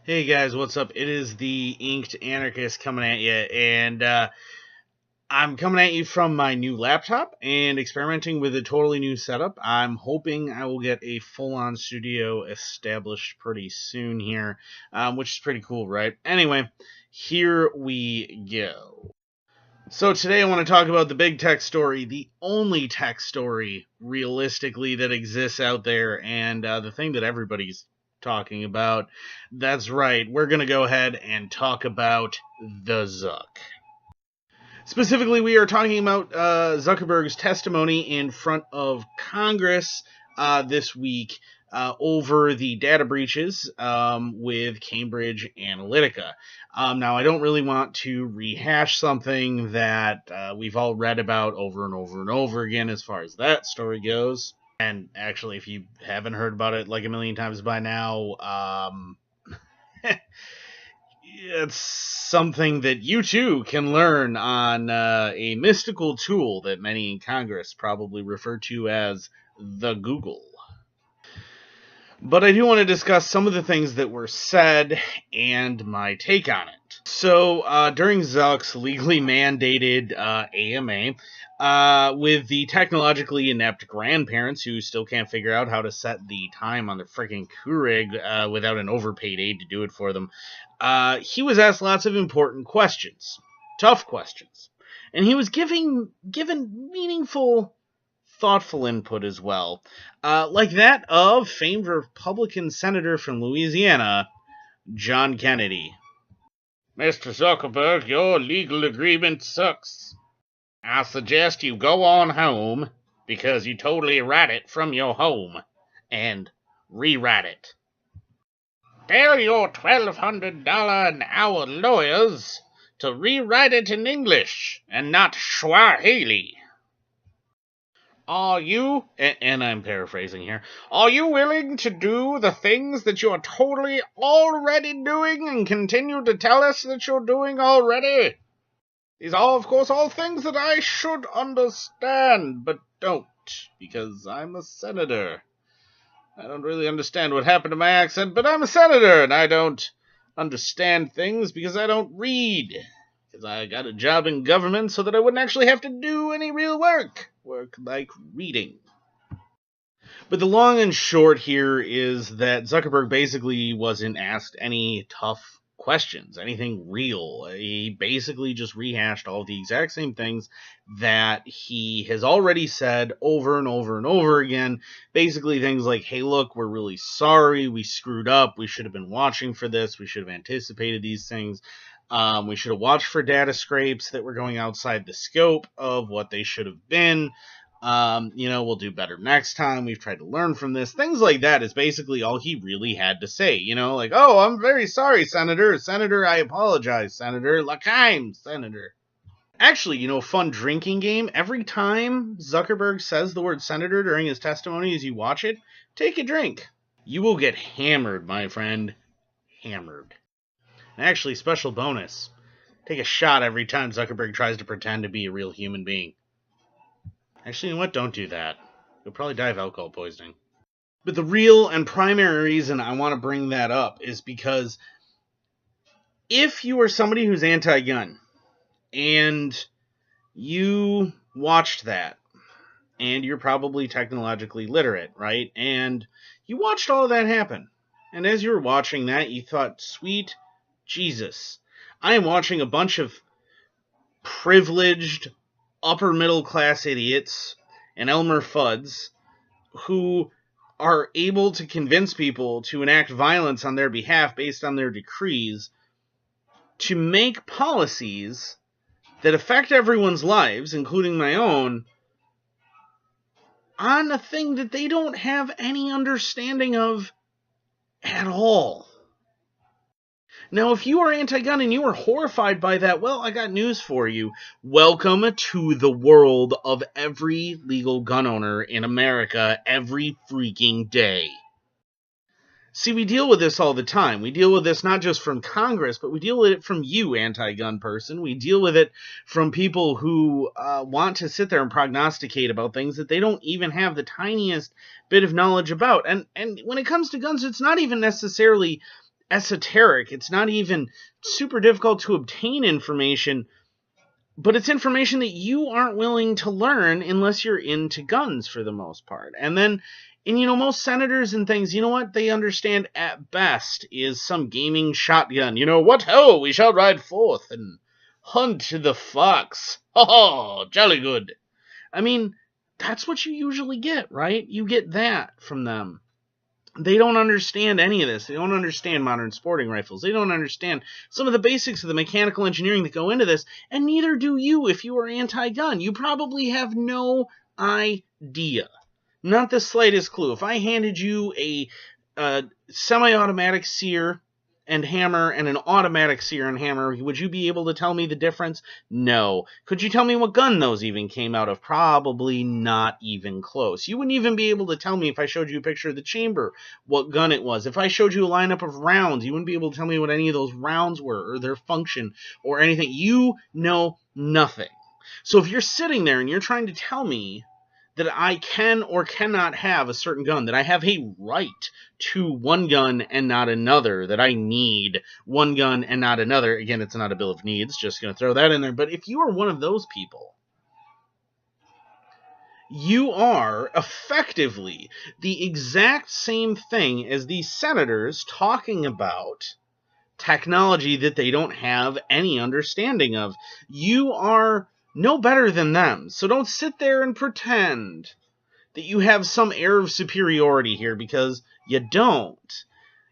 Hey guys, what's up? It is the Inked Anarchist coming at you, and I'm coming at you from my new laptop and experimenting with a totally new setup. I'm hoping I will get a full-on studio established pretty soon here, which is pretty cool, right? Anyway, here we go. So today I want to talk about the big tech story, the only tech story, realistically, that exists out there, and the thing that everybody's talking about. That's right, we're going to go ahead and talk about the Zuck. Specifically, we are talking about Zuckerberg's testimony in front of Congress this week over the data breaches with Cambridge Analytica. Now, I don't really want to rehash something that we've all read about over and over and over again as far as that story goes. And actually, if you haven't heard about it like a million times by now, it's something that you too can learn on a mystical tool that many in Congress probably refer to as the Google. But I do want to discuss some of the things that were said and my take on it. So during Zuck's legally mandated AMA, with the technologically inept grandparents who still can't figure out how to set the time on their freaking Keurig without an overpaid aide to do it for them, he was asked lots of important questions, tough questions, and he was given meaningful, thoughtful input as well, like that of famed Republican senator from Louisiana, John Kennedy. Mr. Zuckerberg, your legal agreement sucks. I suggest you go on home, because you totally write it from your home, and rewrite it. Tell your $1,200 an hour lawyers to rewrite it in English, and not Swahili. Are you, and I'm paraphrasing here, are you willing to do the things that you are totally already doing and continue to tell us that you're doing already? These are, of course, all things that I should understand, but don't, because I'm a senator. I don't really understand what happened to my accent, but I'm a senator, and I don't understand things because I don't read. Because I got a job in government so that I wouldn't actually have to do any real work like reading. But the long and short here is that Zuckerberg basically wasn't asked any tough questions, anything real. He basically just rehashed all the exact same things that he has already said over and over and over again. Basically things like, hey, look, we're really sorry, we screwed up, we should have been watching for this, we should have anticipated these things. We should have watched for data scrapes that were going outside the scope of what they should have been. We'll do better next time. We've tried to learn from this. Things like that is basically all he really had to say. Like, oh, I'm very sorry, Senator. Senator, I apologize, Senator. L'chaim, Senator. Actually, fun drinking game. Every time Zuckerberg says the word senator during his testimony as you watch it, take a drink. You will get hammered, my friend. Hammered. Actually, special bonus. Take a shot every time Zuckerberg tries to pretend to be a real human being. Actually, you know what? Don't do that. You'll probably die of alcohol poisoning. But the real and primary reason I want to bring that up is because if you are somebody who's anti-gun and you watched that, and you're probably technologically literate, right? And you watched all of that happen. And as you were watching that, you thought, sweet Jesus, I am watching a bunch of privileged, upper middle class idiots and Elmer Fuds who are able to convince people to enact violence on their behalf based on their decrees to make policies that affect everyone's lives, including my own, on a thing that they don't have any understanding of at all. Now, if you are anti-gun and you are horrified by that, well, I got news for you. Welcome to the world of every legal gun owner in America every freaking day. See, we deal with this all the time. We deal with this not just from Congress, but we deal with it from you, anti-gun person. We deal with it from people who want to sit there and prognosticate about things that they don't even have the tiniest bit of knowledge about. And when it comes to guns, it's not even necessarily esoteric. It's not even super difficult to obtain information, but it's information that you aren't willing to learn unless you're into guns for the most part. And most senators and things, what they understand at best is some gaming shotgun. What ho, we shall ride forth and hunt the fox. Oh, jolly good. I mean, that's what you usually get, right? You get that from them. They don't understand any of this. They don't understand modern sporting rifles. They don't understand some of the basics of the mechanical engineering that go into this, and neither do you if you are anti-gun. You probably have no idea. Not the slightest clue. If I handed you a semi-automatic sear and hammer and an automatic sear and hammer, would you be able to tell me the difference? No. Could you tell me what gun those even came out of? Probably not even close. You wouldn't even be able to tell me if I showed you a picture of the chamber what gun it was. If I showed you a lineup of rounds, you wouldn't be able to tell me what any of those rounds were or their function or anything. You know nothing. So if you're sitting there and you're trying to tell me that I can or cannot have a certain gun, that I have a right to one gun and not another, that I need one gun and not another. Again, it's not a bill of needs, just going to throw that in there. But if you are one of those people, you are effectively the exact same thing as these senators talking about technology that they don't have any understanding of. You are no better than them. So don't sit there and pretend that you have some air of superiority here, because you don't.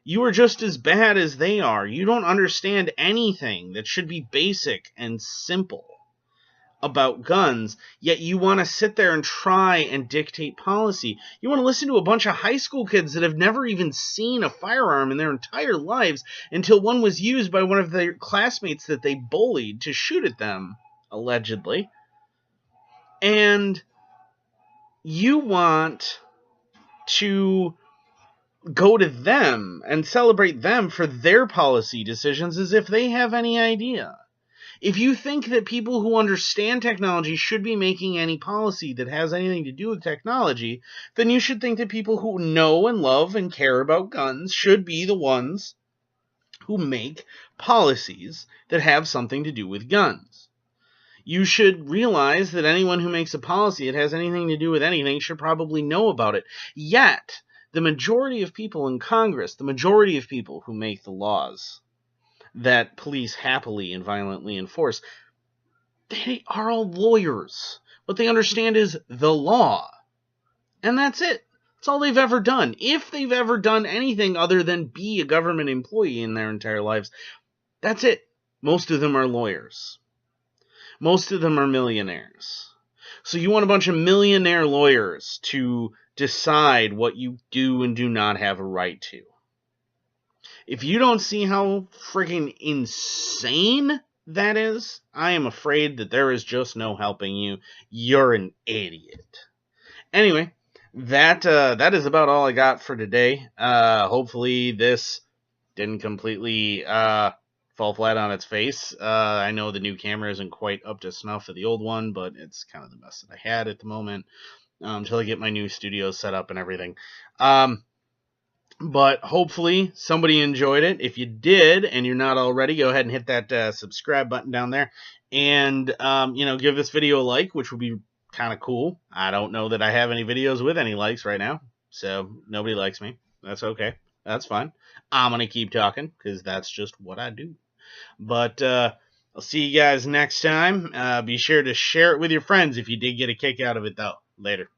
You are just as bad as they are. You don't understand anything that should be basic and simple about guns, yet you want to sit there and try and dictate policy. You want to listen to a bunch of high school kids that have never even seen a firearm in their entire lives until one was used by one of their classmates that they bullied to shoot at them, allegedly. And you want to go to them and celebrate them for their policy decisions as if they have any idea. If you think that people who understand technology should be making any policy that has anything to do with technology, then you should think that people who know and love and care about guns should be the ones who make policies that have something to do with guns. You should realize that anyone who makes a policy that has anything to do with anything should probably know about it. Yet, the majority of people in Congress, the majority of people who make the laws that police happily and violently enforce, they are all lawyers. What they understand is the law. And that's it. That's all they've ever done. If they've ever done anything other than be a government employee in their entire lives, that's it. Most of them are lawyers. Most of them are millionaires. So you want a bunch of millionaire lawyers to decide what you do and do not have a right to. If you don't see how freaking insane that is, I am afraid that there is just no helping you. You're an idiot. Anyway, that is about all I got for today. Hopefully this didn't completely fall flat on its face. I know the new camera isn't quite up to snuff of the old one, but it's kind of the best that I had at the moment until I get my new studio set up and everything. But hopefully somebody enjoyed it. If you did and you're not already, go ahead and hit that subscribe button down there, and give this video a like, which would be kind of cool. I don't know that I have any videos with any likes right now, so nobody likes me. That's okay. That's fine. I'm gonna keep talking because that's just what I do. But I'll see you guys next time. Be sure to share it with your friends if you did get a kick out of it, though. Later.